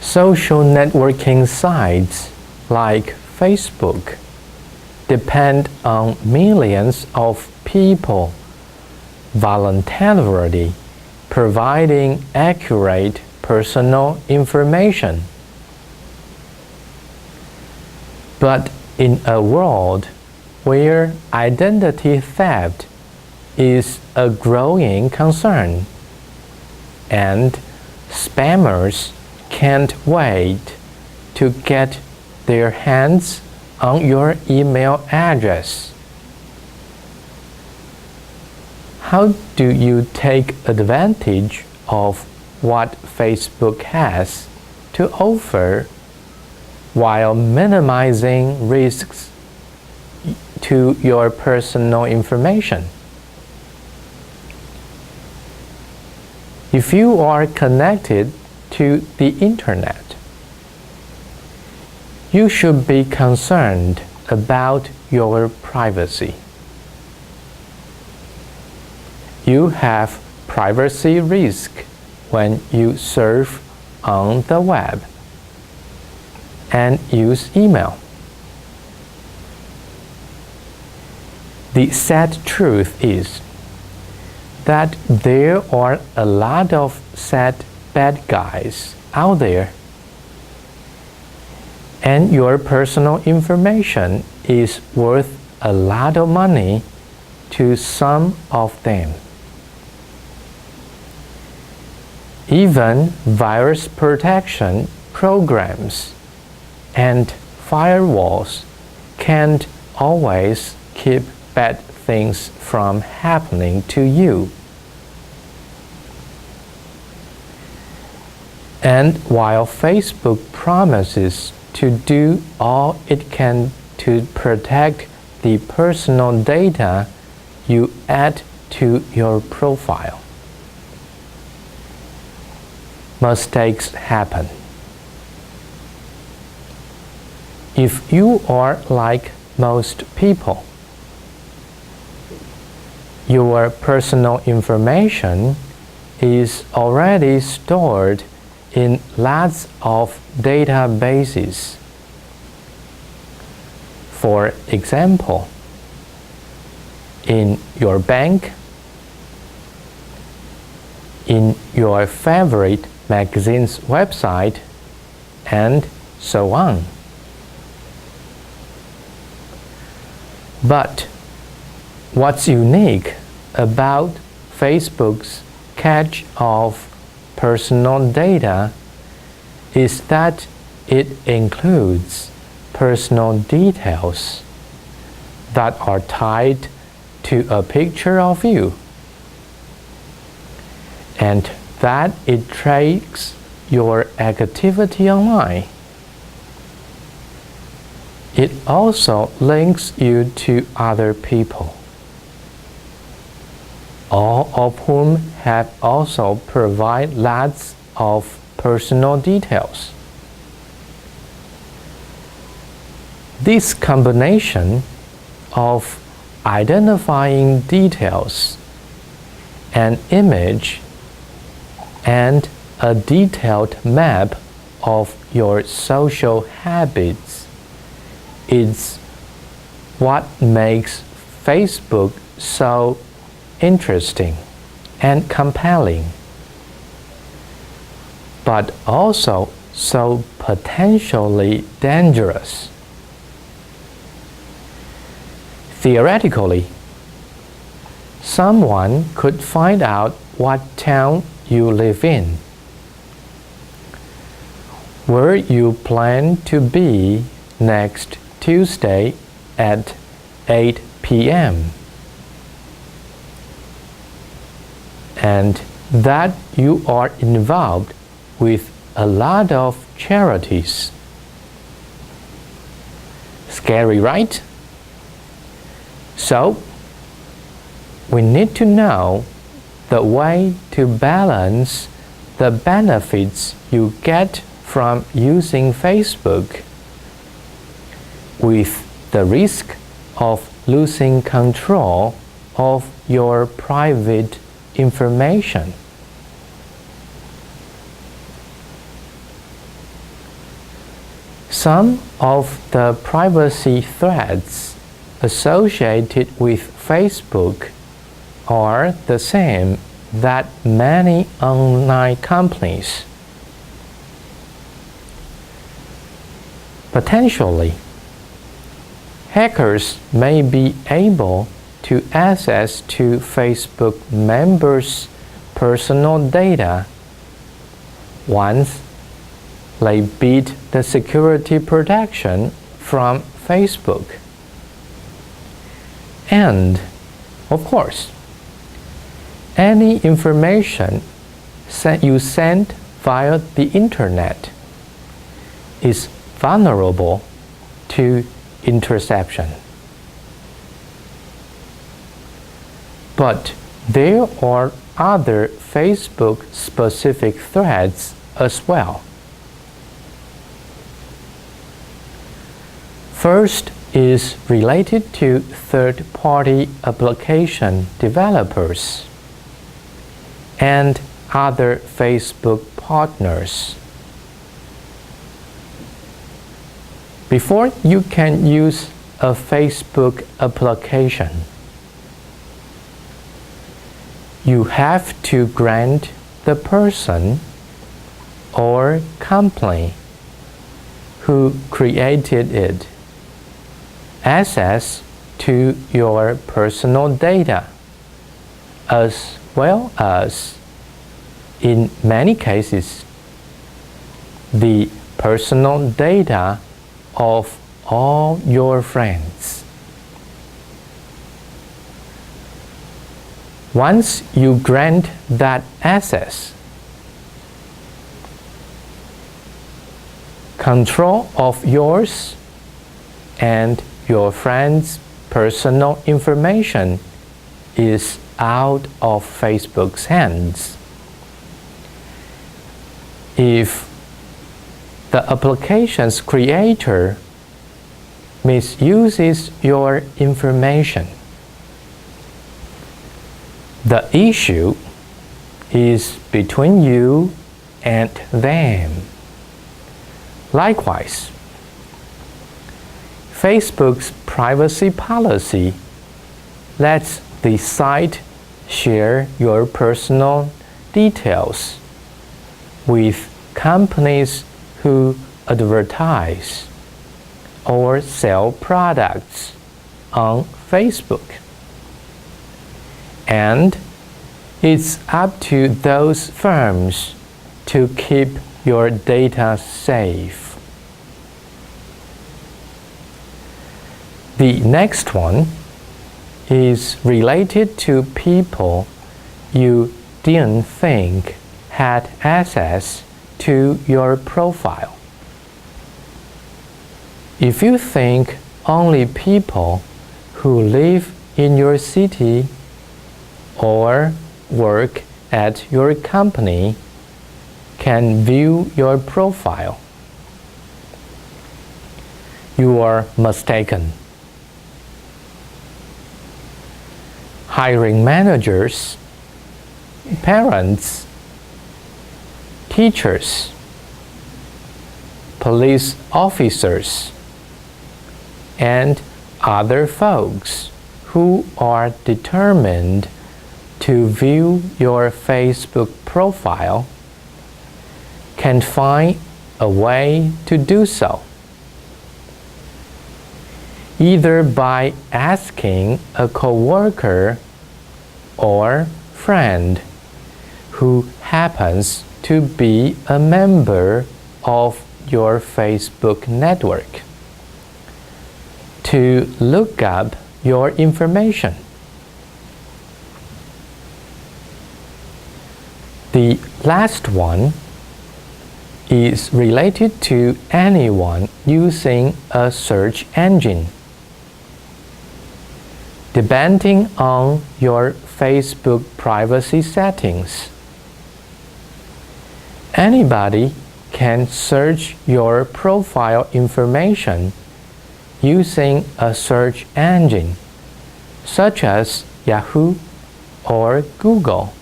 Social networking sites like Facebook depend on millions of people voluntarily providing accurate personal information. But in a world where identity theft is a growing concern, and spammers can't wait to get their hands on your email address, how do you take advantage of what Facebook has to offer while minimizing risks to your personal information? If you are connected to the internet, you should be concerned about your privacy. You have privacy risk when you surf on the web and use email. The sad truth is that there are a lot of sad bad guys out there, and your personal information is worth a lot of money to some of them. Even virus protection programs and firewalls can't always keep bad things from happening to you. And while Facebook promises to do all it can to protect the personal data you add to your profile, mistakes happen. If you are like most people, your personal information is already stored in lots of databases. For example, in your bank, in your favorite magazine's website, and so on. But what's unique about Facebook's catch of personal data is that it includes personal details that are tied to a picture of you, and that it tracks your activity online. It also links you to other people, all of whom have also provide lots of personal details. This combination of identifying details, an image, and a detailed map of your social habits is what makes Facebook so interesting and compelling, but also so potentially dangerous. Theoretically, someone could find out what town you live in, where you plan to be next Tuesday at 8 p.m. and that you are involved with a lot of charities. Scary, right? So, we need to know the way to balance the benefits you get from using Facebook with the risk of losing control of your private information. Some of the privacy threats associated with Facebook are the same that many online companies. Potentially, hackers may be able to access to Facebook members' personal data once they beat the security protection from Facebook. And, of course, any information you send via the internet is vulnerable to interception. But there are other Facebook-specific threats as well. First is related to third-party application developers and other Facebook partners. Before you can use a Facebook application, you have to grant the person or company who created it access to your personal data, as well as, in many cases, the personal data of all your friends. Once you grant that access, control of yours and your friends' personal information is out of Facebook's hands. If the application's creator misuses your information, the issue is between you and them. Likewise, Facebook's privacy policy lets the site share your personal details with companies who advertise or sell products on Facebook. And it's up to those firms to keep your data safe. The next one is related to people you didn't think had access to your profile. If you think only people who live in your city or work at your company can view your profile, you are mistaken. Hiring managers, parents, teachers, police officers, and other folks who are determined to view your Facebook profile can find a way to do so, either by asking a coworker or friend who happens to be a member of your Facebook network to look up your information. The last one is related to anyone using a search engine. Depending on your Facebook privacy settings, anybody can search your profile information using a search engine, such as Yahoo or Google.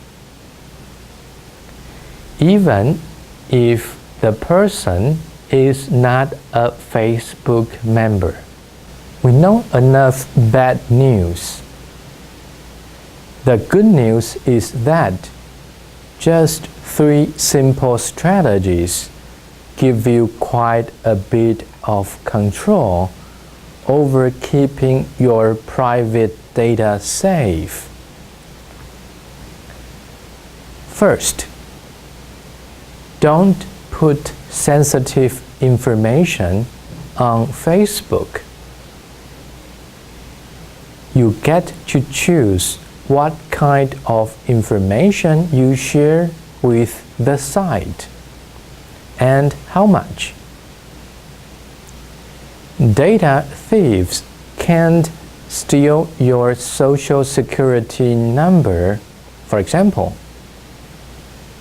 Even if the person is not a Facebook member. We know enough bad news. The good news is that just 3 simple strategies give you quite a bit of control over keeping your private data safe. First, don't put sensitive information on Facebook. You get to choose what kind of information you share with the site and how much. Data thieves can't steal your social security number, for example,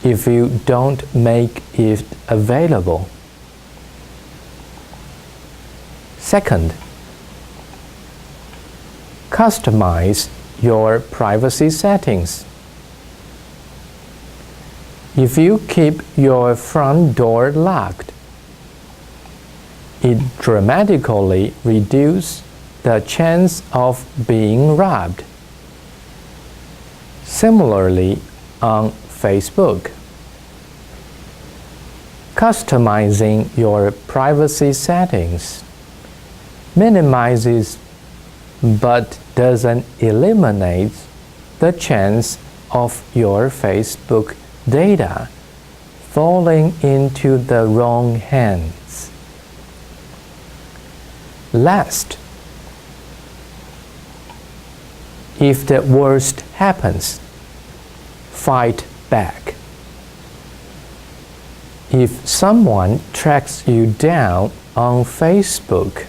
if you don't make it available. Second, customize your privacy settings. If you keep your front door locked, it dramatically reduces the chance of being robbed. Similarly, on Facebook, customizing your privacy settings minimizes but doesn't eliminate the chance of your Facebook data falling into the wrong hands. Last, if the worst happens, fight back. If someone tracks you down on Facebook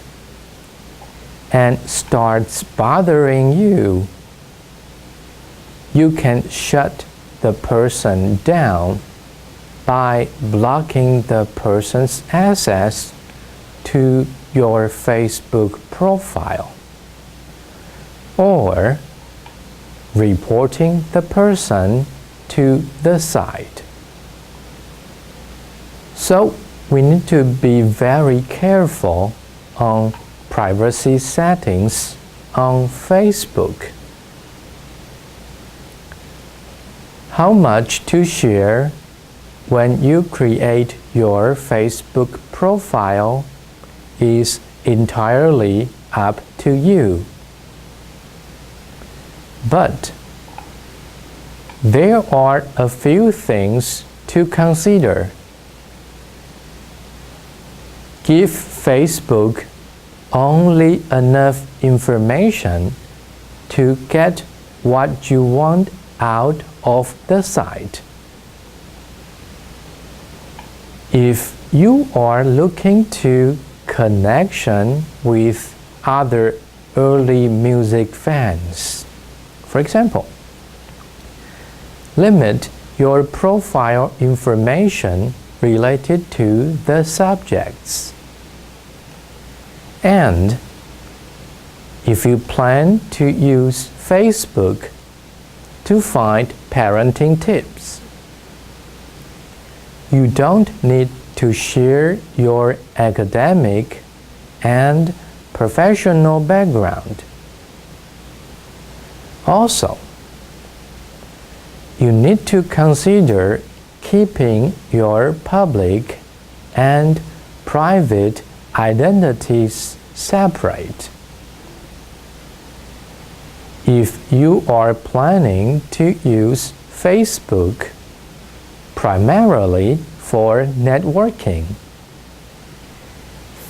and starts bothering you, you can shut the person down by blocking the person's access to your Facebook profile or reporting the person to the site. So we need to be very careful on privacy settings on Facebook. How much to share when you create your Facebook profile is entirely up to you. But there are a few things to consider. Give Facebook only enough information to get what you want out of the site. If you are looking to connection with other early music fans, for example, limit your profile information related to the subjects. And if you plan to use Facebook to find parenting tips, you don't need to share your academic and professional background. Also, you need to consider keeping your public and private identities separate. If you are planning to use Facebook primarily for networking,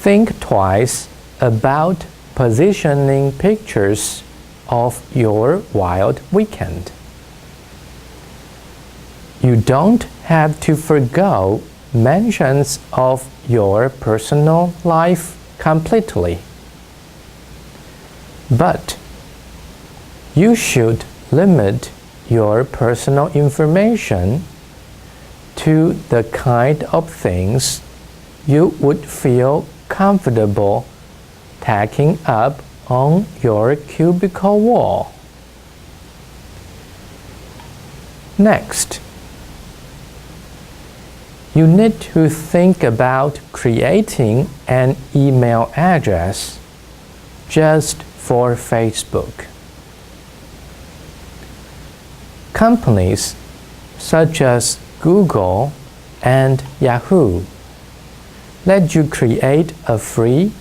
think twice about positioning pictures of your wild weekend. You don't have to forgo mentions of your personal life completely. But you should limit your personal information to the kind of things you would feel comfortable tacking up on your cubicle wall. You need to think about creating an email address just for Facebook. Companies such as Google and Yahoo let you create a free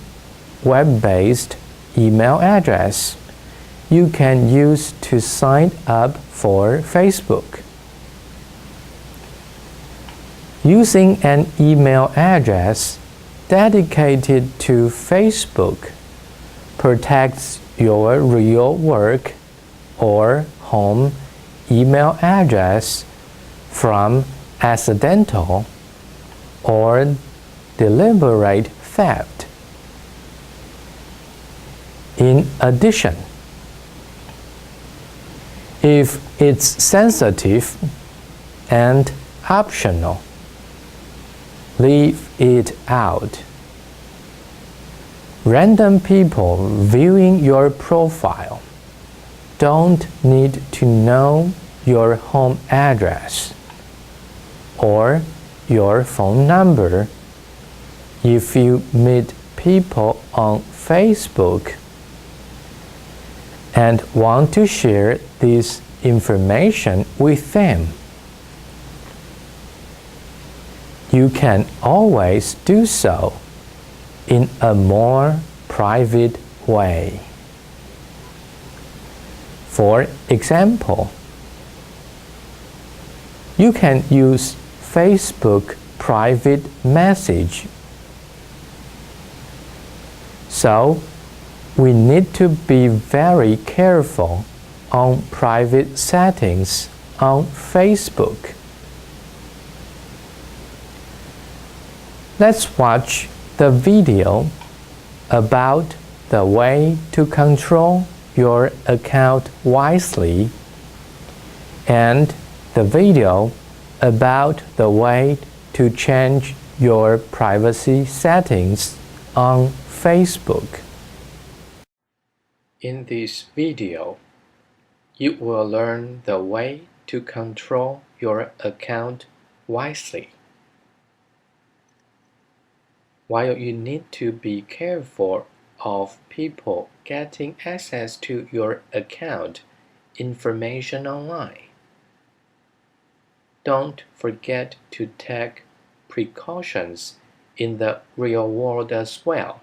web-based email address you can use to sign up for Facebook. Using an email address dedicated to Facebook protects your real work or home email address from accidental or deliberate theft. In addition, if it's sensitive and optional, leave it out. Random people viewing your profile don't need to know your home address or your phone number. If you meet people on Facebook and want to share this information with them, you can always do so in a more private way. For example, you can use Facebook private message. So, we need to be very careful on private settings on Facebook. Let's watch the video about the way to control your account wisely and the video about the way to change your privacy settings on Facebook. In this video, you will learn the way to control your account wisely. While you need to be careful of people getting access to your account information online, don't forget to take precautions in the real world as well.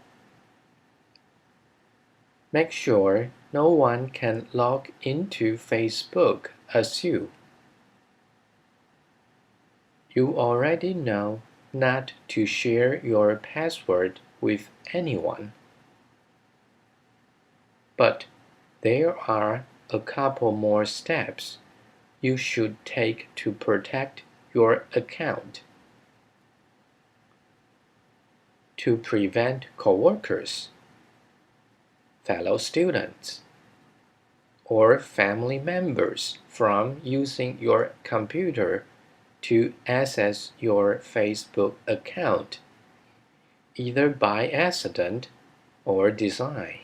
Make sure no one can log into Facebook as you. You already know not to share your password with anyone. But there are a couple more steps you should take to protect your account. To prevent coworkers, fellow students, or family members from using your computer to access your Facebook account, either by accident or design.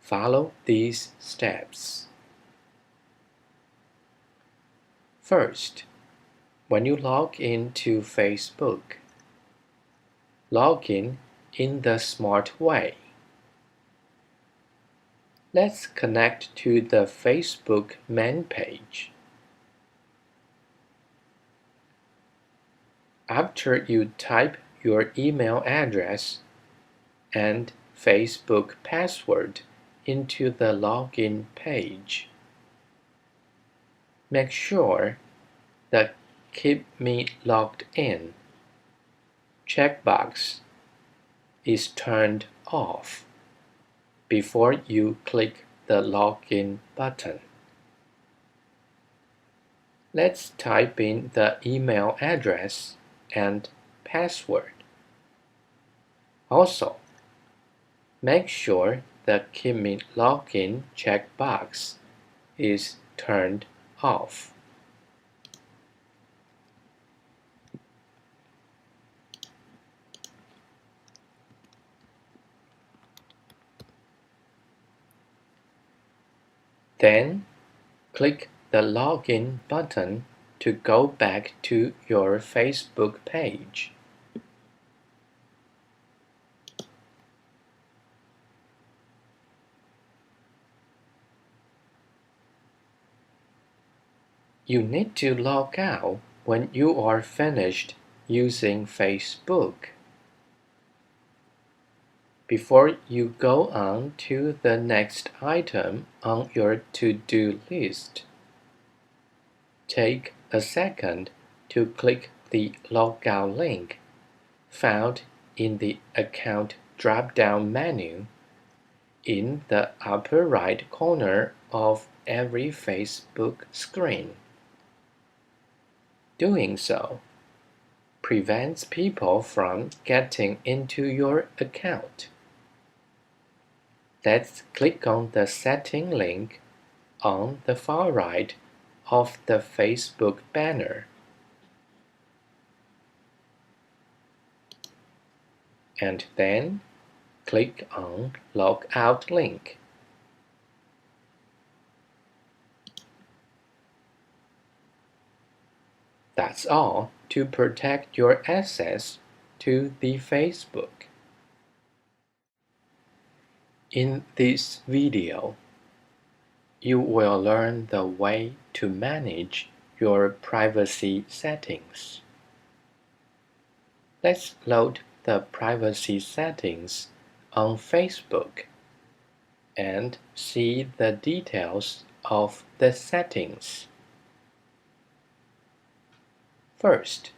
Follow these steps. First, when you log into Facebook, log in the smart way. Let's connect to the Facebook main page. After you type your email address and Facebook password into the login page, make sure the Keep Me Logged In checkbox is turned off before you click the Login button. Let's type in the email address and password. Also, make sure the Keep Me Logged In checkbox is turned off. Then, click the Login button to go back to your Facebook page. You need to log out when you are finished using Facebook. Before you go on to the next item on your to-do list, take a second to click the Logout link found in the Account drop-down menu in the upper right corner of every Facebook screen. Doing so prevents people from getting into your account. Let's click on the setting link on the far right of the Facebook banner. And then click on Logout link. That's all to protect your access to the Facebook. In this video, you will learn the way to manage your privacy settings. Let's load the privacy settings on Facebook and see the details of the settings. First,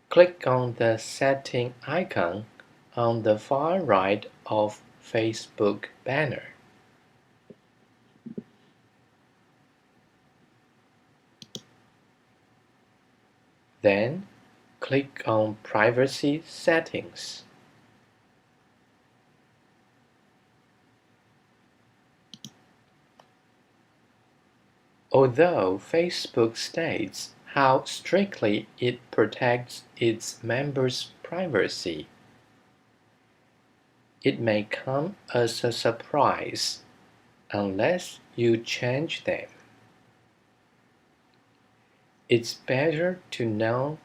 click on the setting icon on the far right of Facebook banner. Then, click on Privacy Settings. Although Facebook states how strictly it protects its members' privacy, it may come as a surprise unless you change them. It's better to know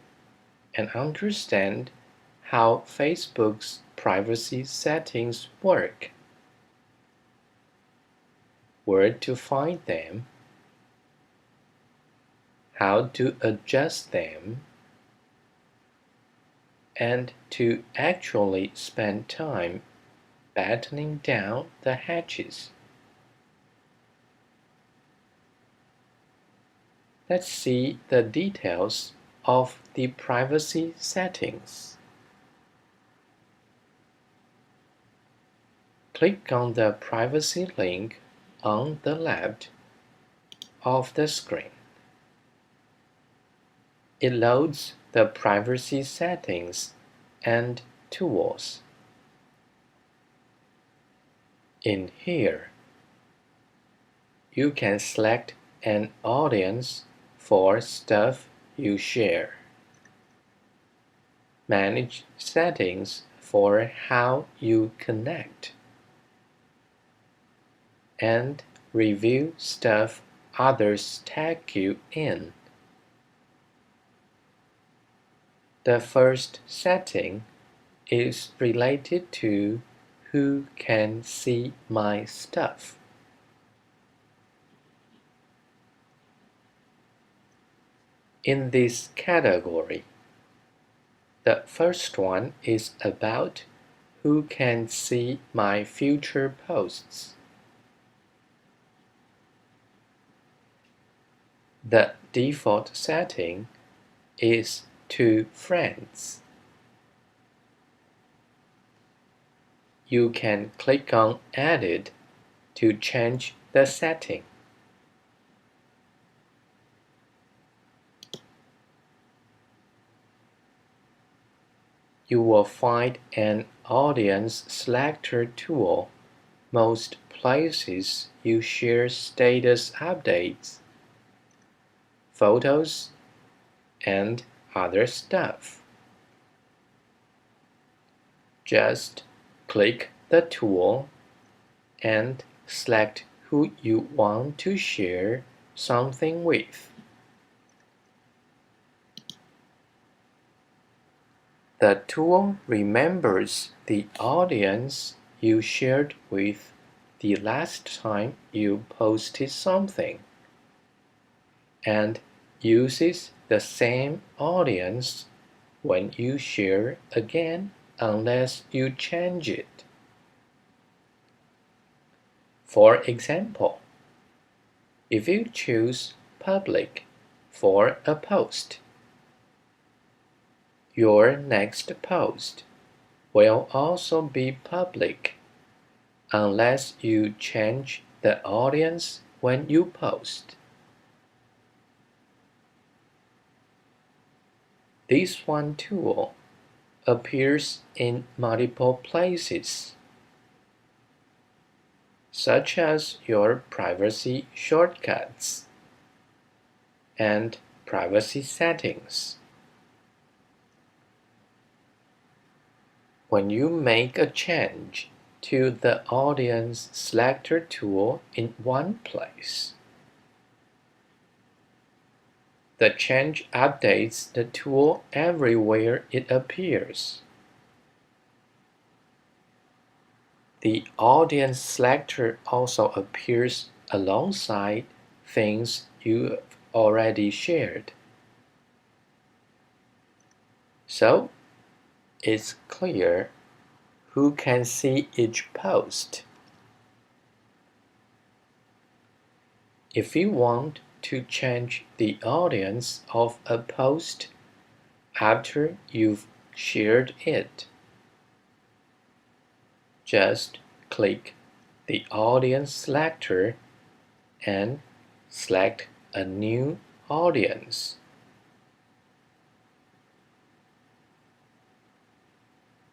and understand how Facebook's privacy settings work, where to find them, how to adjust them, and to actually spend time battening down the hatches. Let's see the details of the privacy settings. Click on the privacy link on the left of the screen. It loads the privacy settings and tools. In here, you can select an audience for stuff you share, manage settings for how you connect, and review stuff others tag you in. The first setting is related to who can see my stuff. In this category, the first one is about who can see my future posts. The default setting is to friends. You can click on Edit to change the setting. You will find an audience selector tool most places you share status updates, photos, and other stuff. Just click the tool and select who you want to share something with. The tool remembers the audience you shared with the last time you posted something and uses the same audience when you share again unless you change it. For example, if you choose public for a post, your next post will also be public unless you change the audience when you post. This one tool appears in multiple places, such as your privacy shortcuts and privacy settings. When you make a change to the Audience Selector tool in one place, the change updates the tool everywhere it appears. The Audience Selector also appears alongside things you've already shared. So, it's clear who can see each post. If you want to change the audience of a post after you've shared it, just click the Audience Selector and select a new audience.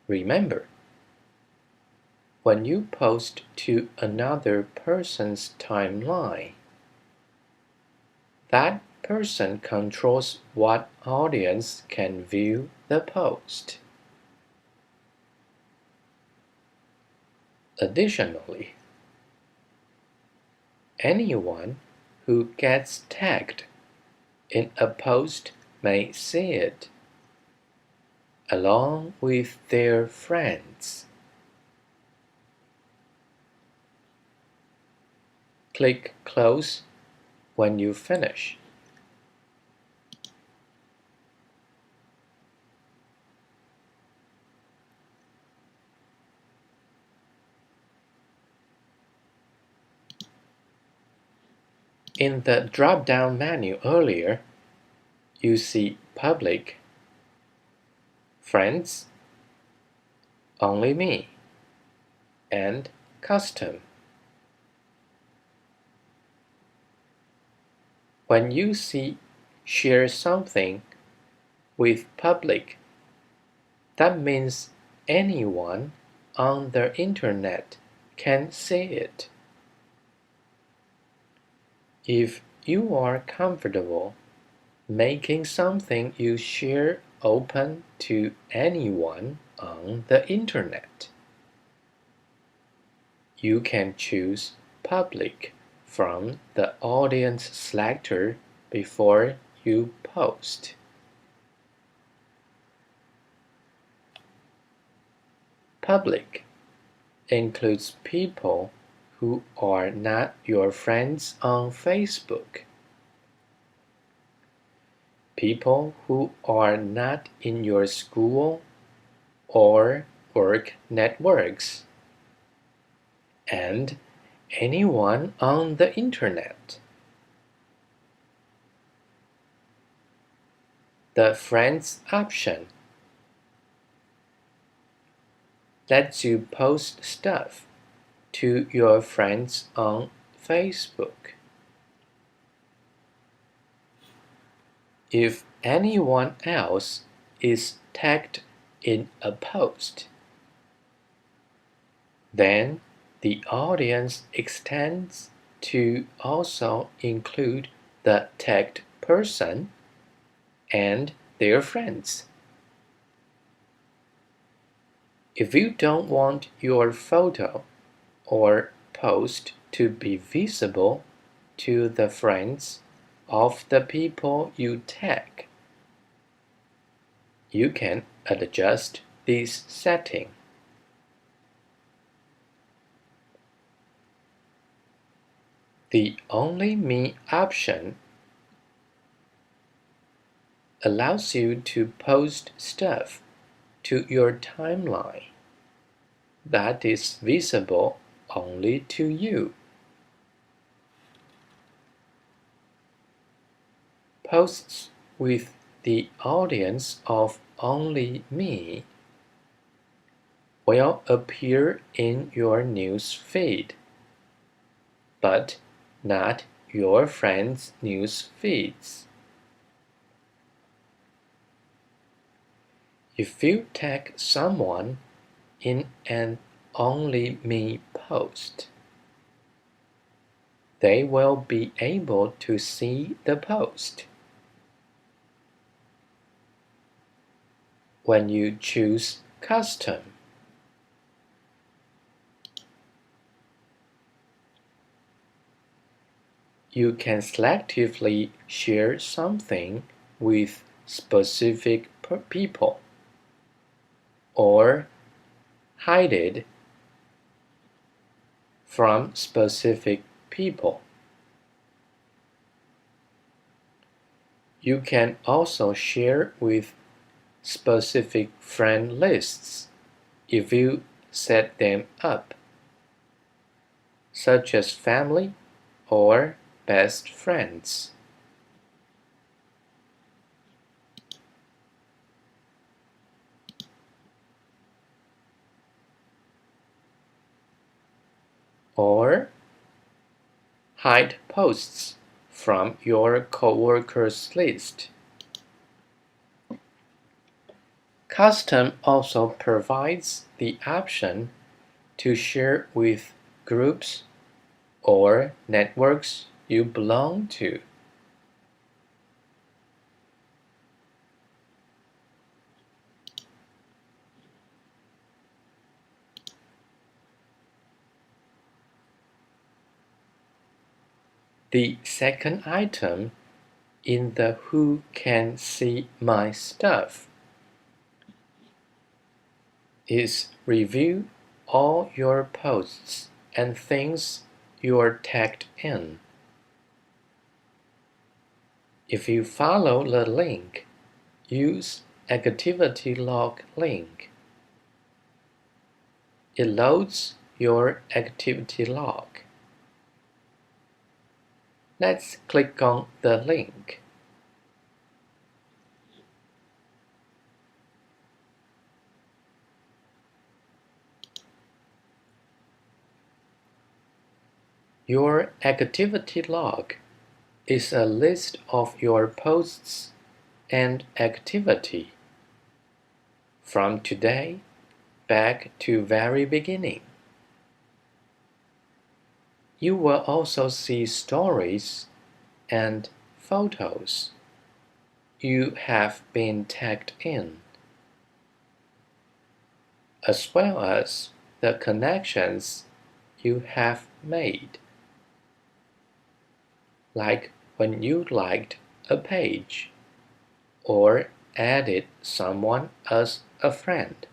Remember, when you post to another person's timeline, that person controls what audience can view the post. Additionally, anyone who gets tagged in a post may see it, along with their friends. Click Close when you finish. In the drop-down menu earlier, you see Public, Friends, Only Me, and Custom. When you see Share Something with Public, that means anyone on the internet can see it. If you are comfortable making something you share open to anyone on the internet, you can choose Public from the Audience Selector before you post. Public includes people who are not your friends on Facebook, people who are not in your school or work networks, and anyone on the internet. The Friends option lets you post stuff to your friends on Facebook. If anyone else is tagged in a post, then the audience extends to also include the tagged person and their friends. If you don't want your photo or post to be visible to the friends of the people you tag, you can adjust this setting. The Only Me option allows you to post stuff to your timeline that is visible only to you. Posts with the audience of Only Me will appear in your news feed, but not your friends' news feeds. If you tag someone in an Only Me post, they will be able to see the post. When you choose Custom, you can selectively share something with specific people or hide it from specific people. You can also share with specific friend lists if you set them up, such as family or best friends. Or hide posts from your coworkers list. Custom also provides the option to share with groups or networks you belong to. The second item in the Who Can See My Stuff is review all your posts and things you're tagged in. If you follow the link, use Activity Log link. It loads your activity log. Let's click on the link. Your activity log is a list of your posts and activity from today back to very beginning. You will also see stories and photos you have been tagged in, as well as the connections you have made, like when you liked a page or added someone as a friend.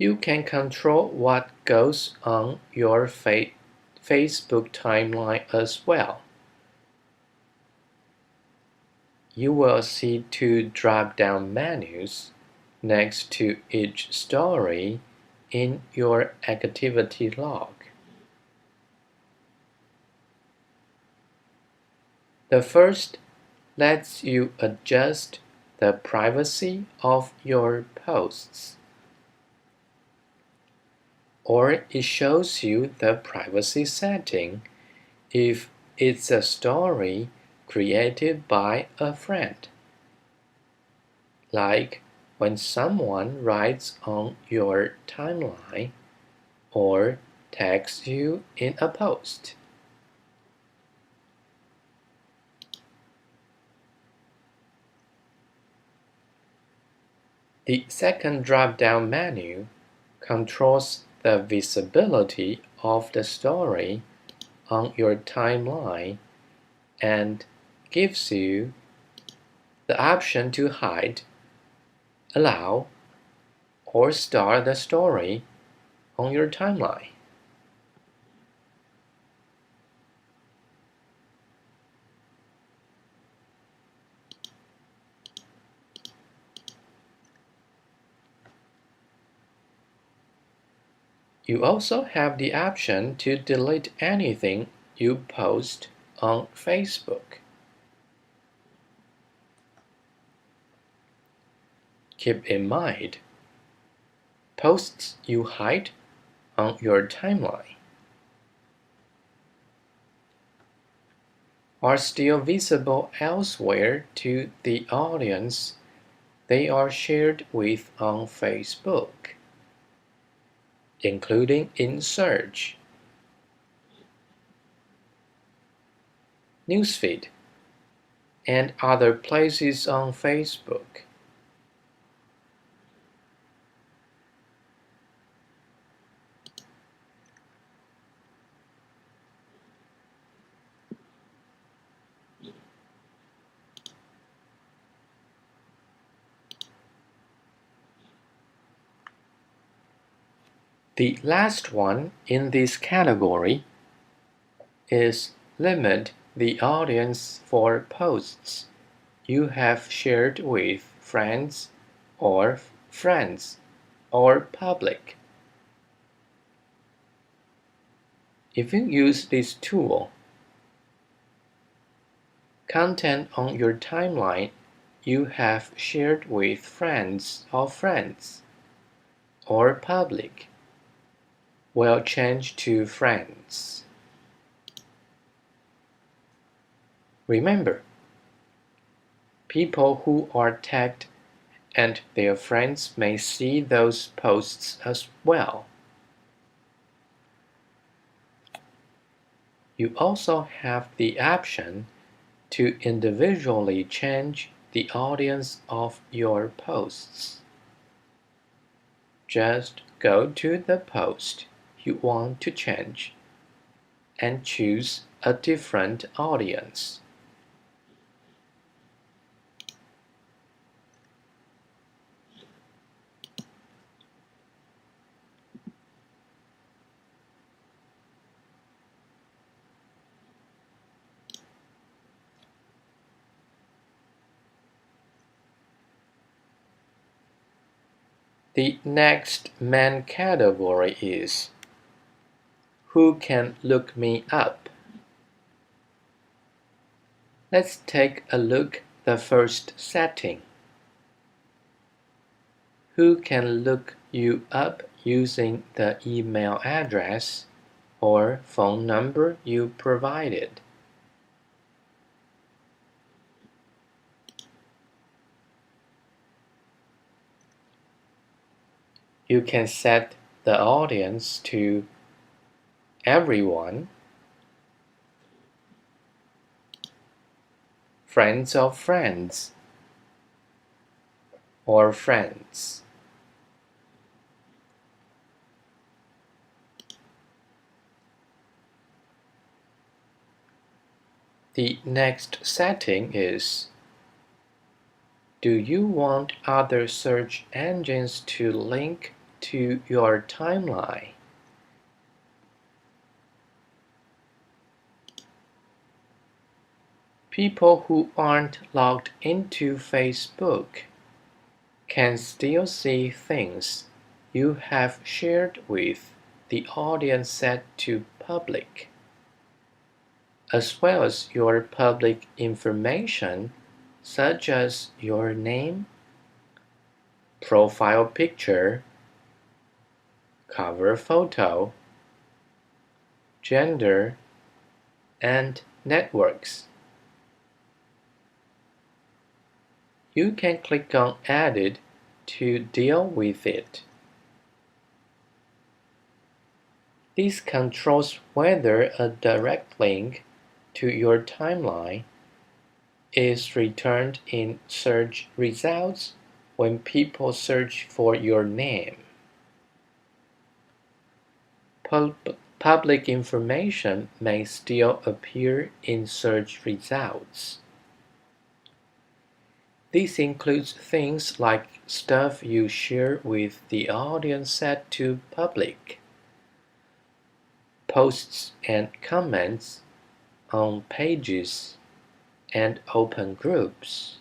You can control what goes on your Facebook timeline as well. You will see two drop-down menus next to each story in your activity log. The first lets you adjust the privacy of your posts, or it shows you the privacy setting if it's a story created by a friend, like when someone writes on your timeline or tags you in a post. The second drop-down menu controls the visibility of the story on your timeline and gives you the option to hide, allow, or start the story on your timeline. You also have the option to delete anything you post on Facebook. Keep in mind, posts you hide on your timeline are still visible elsewhere to the audience they are shared with on Facebook, including in search, newsfeed, and other places on Facebook. The last one in this category is limit the audience for posts you have shared with friends or public. If you use this tool, content on your timeline you have shared with friends or public will change to friends. Remember, people who are tagged and their friends may see those posts as well. You also have the option to individually change the audience of your posts. Just go to the post you want to change and choose a different audience. The next main category is who can look me up? Let's take a look at the first setting. Who can look you up using the email address or phone number you provided? You can set the audience to everyone, friends of friends, or friends. The next setting is, do you want other search engines to link to your timeline? People who aren't logged into Facebook can still see things you have shared with the audience set to public, as well as your public information such as your name, profile picture, cover photo, gender, and networks. You can click on Edit to deal with it. This controls whether a direct link to your timeline is returned in search results when people search for your name. Public information may still appear in search results. This includes things like stuff you share with the audience set to public, posts and comments on pages and open groups,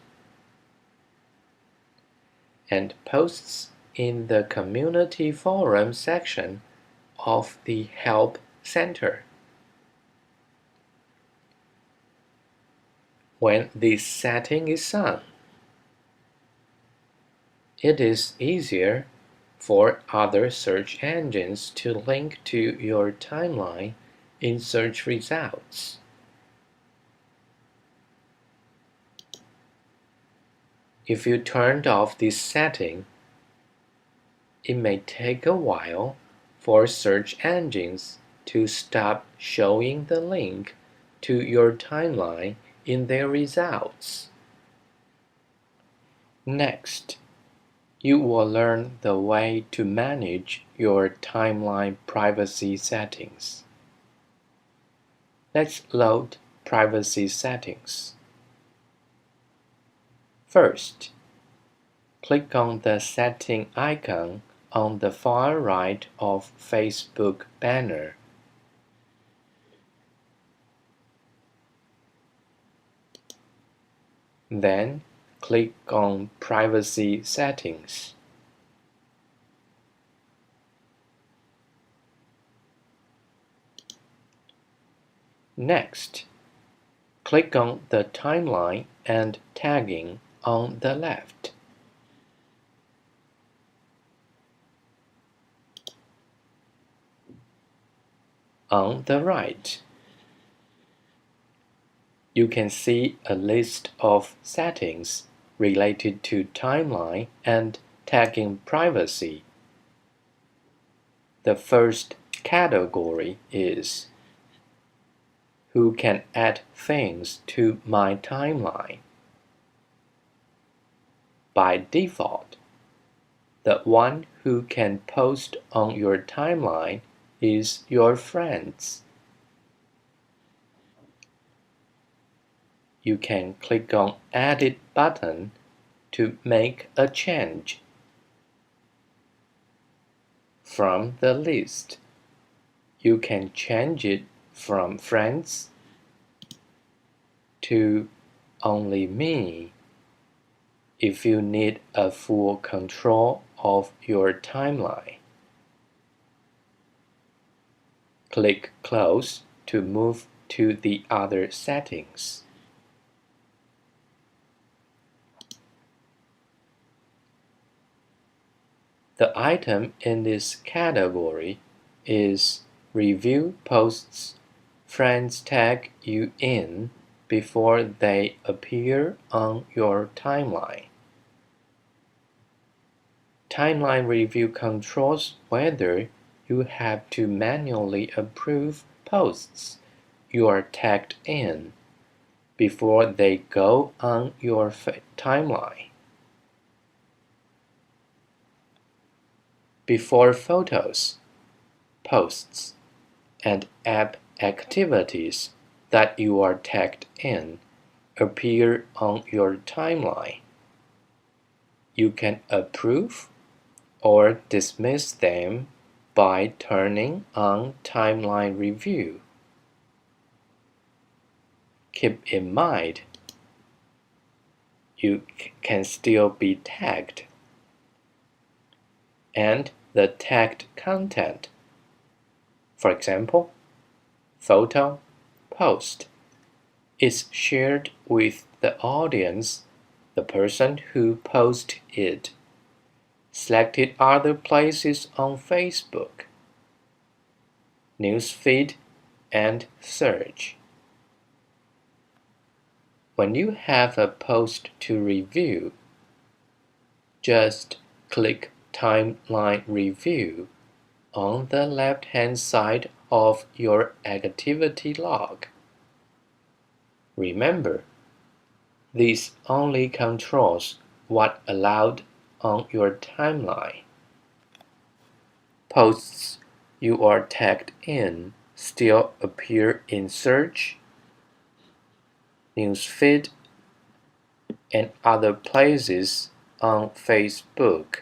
and posts in the community forum section of the Help Center. When this setting is on, it is easier for other search engines to link to your timeline in search results. If you turned off this setting, it may take a while for search engines to stop showing the link to your timeline in their results. Next, you will learn the way to manage your timeline privacy settings. Let's load privacy settings. First, click on the setting icon on the far right of Facebook banner. Then, click on Privacy Settings. Next, click on the timeline and tagging on the left. On the right, you can see a list of settings related to timeline and tagging privacy. The first category is Who can add things to my timeline? By default, the one who can post on your timeline is your friends. You can click on Edit button to make a change. From the list, you can change it from friends to only me if you need a full control of your timeline. Click Close to move to the other settings. The item in this category is Review posts friends tag you in before they appear on your timeline. Timeline review controls whether you have to manually approve posts you are tagged in before they go on your timeline. Before photos, posts, and app activities that you are tagged in appear on your timeline, you can approve or dismiss them by turning on timeline review. Keep in mind, you can still be tagged, and the tagged content, for example, photo, post, is shared with the audience, the person who posted it, selected other places on Facebook, newsfeed, and search. When you have a post to review, just click Timeline Review on the left-hand side of your activity log. Remember, this only controls what's allowed on your timeline. Posts you are tagged in still appear in search, newsfeed, and other places on Facebook.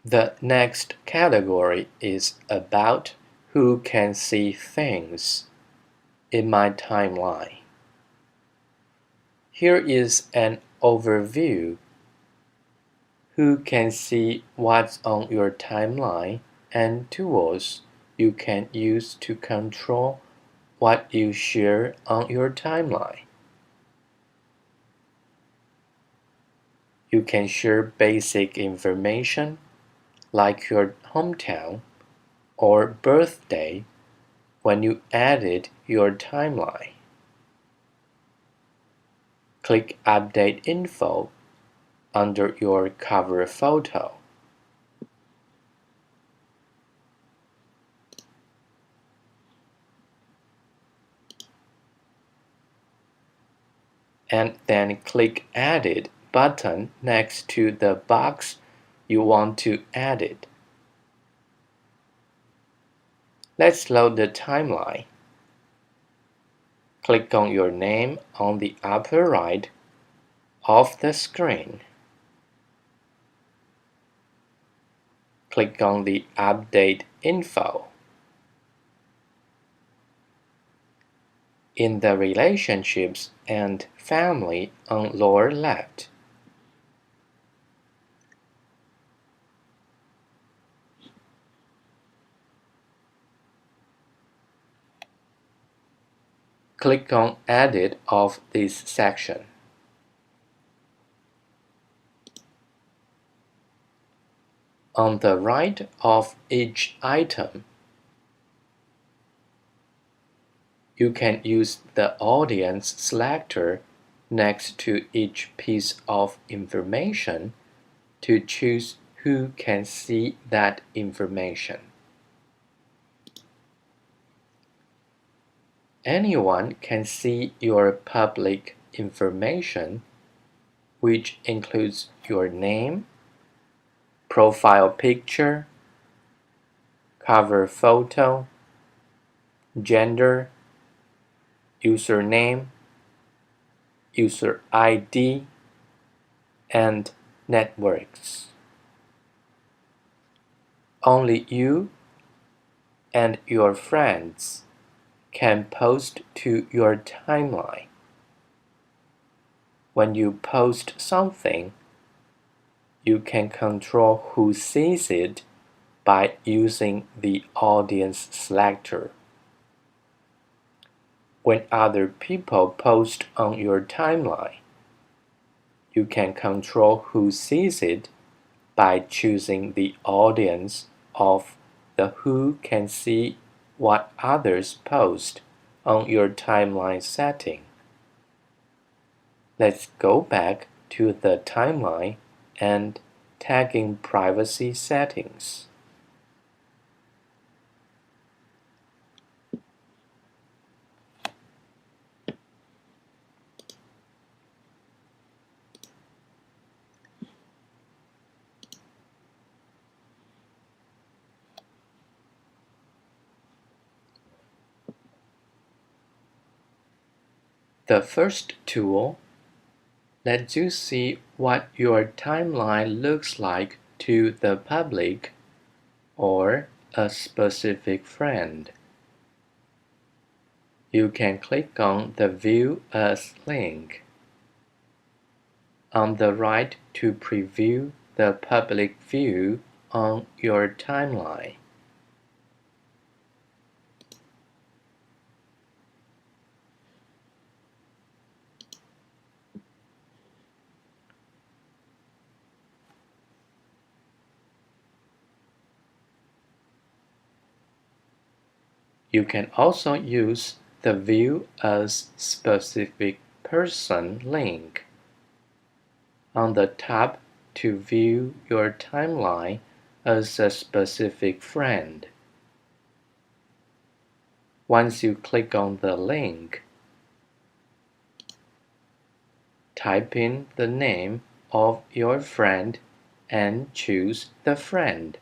The next category is about who can see things in my timeline. Here is an overview. Who can see what's on your timeline and tools you can use to control what you share on your timeline. You can share basic information like your hometown or birthday when you edit your timeline. Click Update Info under your cover photo. And then click Edit button next to the box you want to edit. Let's load the timeline. Click on your name on the upper right of the screen. Click on the Update Info. In the Relationships and Family on lower left. Click on Edit of this section. On the right of each item, you can use the Audience selector next to each piece of information to choose who can see that information. Anyone can see your public information, which includes your name, profile picture, cover photo, gender, username, user ID, and networks. Only you and your friends can post to your timeline. When you post something, you can control who sees it by using the Audience selector. When other people post on your timeline, you can control who sees it by choosing the audience of the Who Can See What Others Post on your timeline setting. Let's go back to the timeline and tagging privacy settings. The first tool lets you see what your timeline looks like to the public or a specific friend. You can click on the View As link on the right to preview the public view on your timeline. You can also use the View As Specific Person link on the top to view your timeline as a specific friend. Once you click on the link, type in the name of your friend and choose the friend.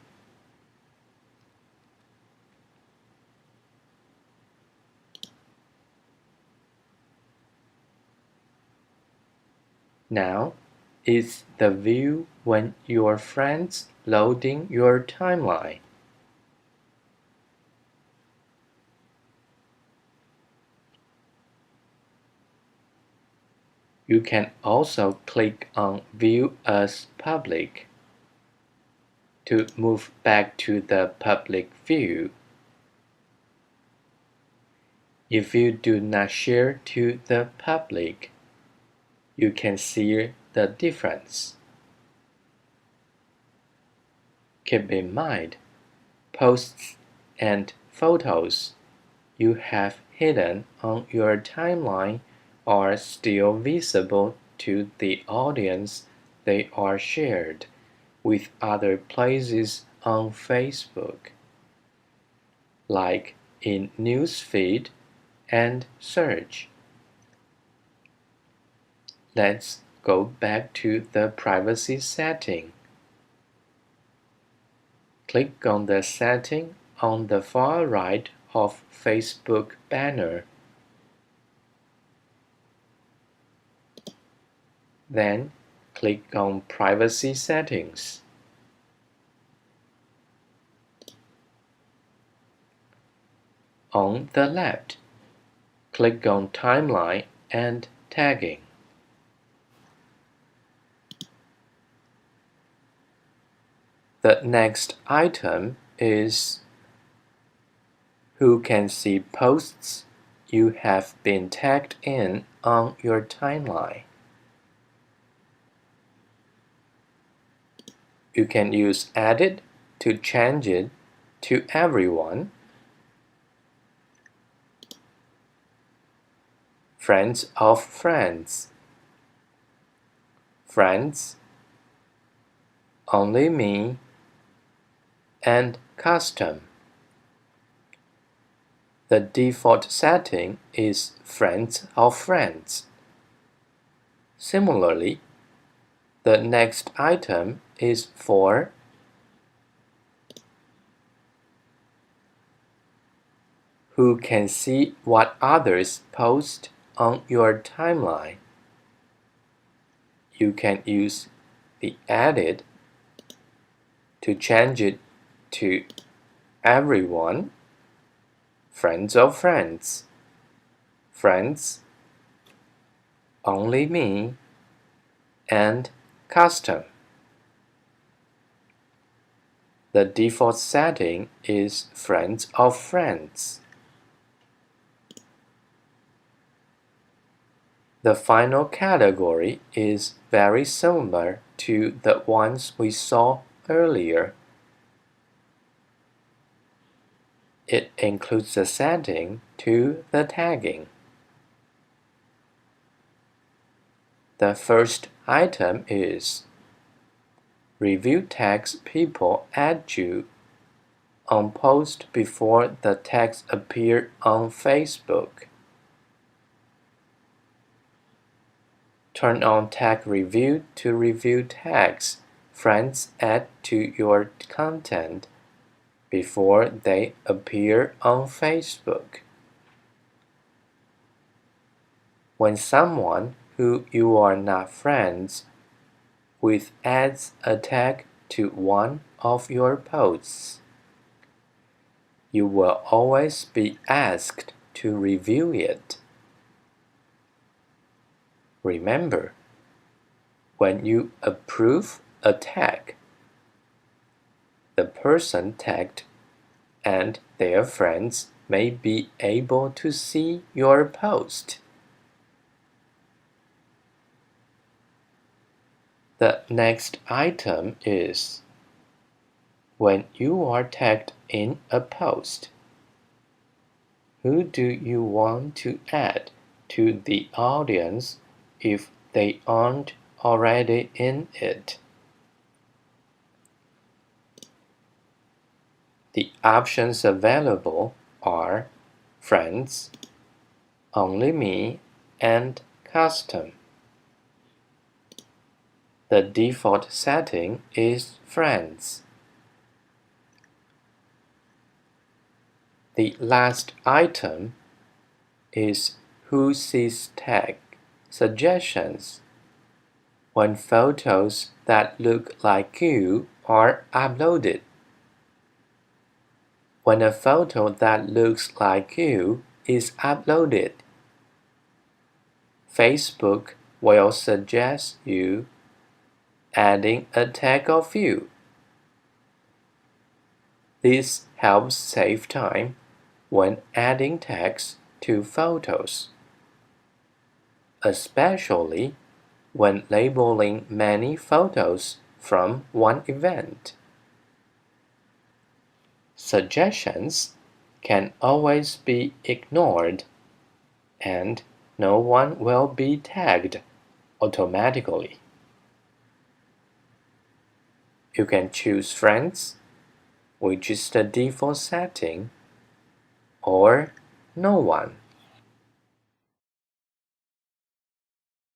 Now is the view when your friends loading your timeline. You can also click on View as Public to move back to the public view. If you do not share to the public, you can see the difference. Keep in mind, posts and photos you have hidden on your timeline are still visible to the audience. They are shared with other places on Facebook, like in Newsfeed and Search. Let's go back to the privacy setting. Click on the setting on the far right of Facebook banner. Then click on Privacy Settings. On the left, click on Timeline and Tagging. The next item is who can see posts you have been tagged in on your timeline. You can use Edit to change it to everyone, friends of friends, friends, only me, and custom. The default setting is friends of friends. Similarly, the next item is for who can see what others post on your timeline. You can use the Edit to change it to everyone, friends of friends, friends, only me, and custom. The default setting is friends of friends. The final category is very similar to the ones we saw earlier. It includes the setting to the tagging. The first item is review tags people add you on post before the tags appear on Facebook. Turn on Tag Review to review tags friends add to your content before they appear on Facebook. When someone who you are not friends with adds a tag to one of your posts, you will always be asked to review it. Remember, when you approve a tag, the person tagged and their friends may be able to see your post. The next item is when you are tagged in a post. Who do you want to add to the audience if they aren't already in it? The options available are Friends, Only Me, and Custom. The default setting is Friends. The last item is Who Sees Tag Suggestions. When photos that look like you are uploaded. When a photo that looks like you is uploaded, Facebook will suggest you adding a tag of you. This helps save time when adding tags to photos, especially when labeling many photos from one event. Suggestions can always be ignored, and no one will be tagged automatically. You can choose Friends, which is the default setting, or No One.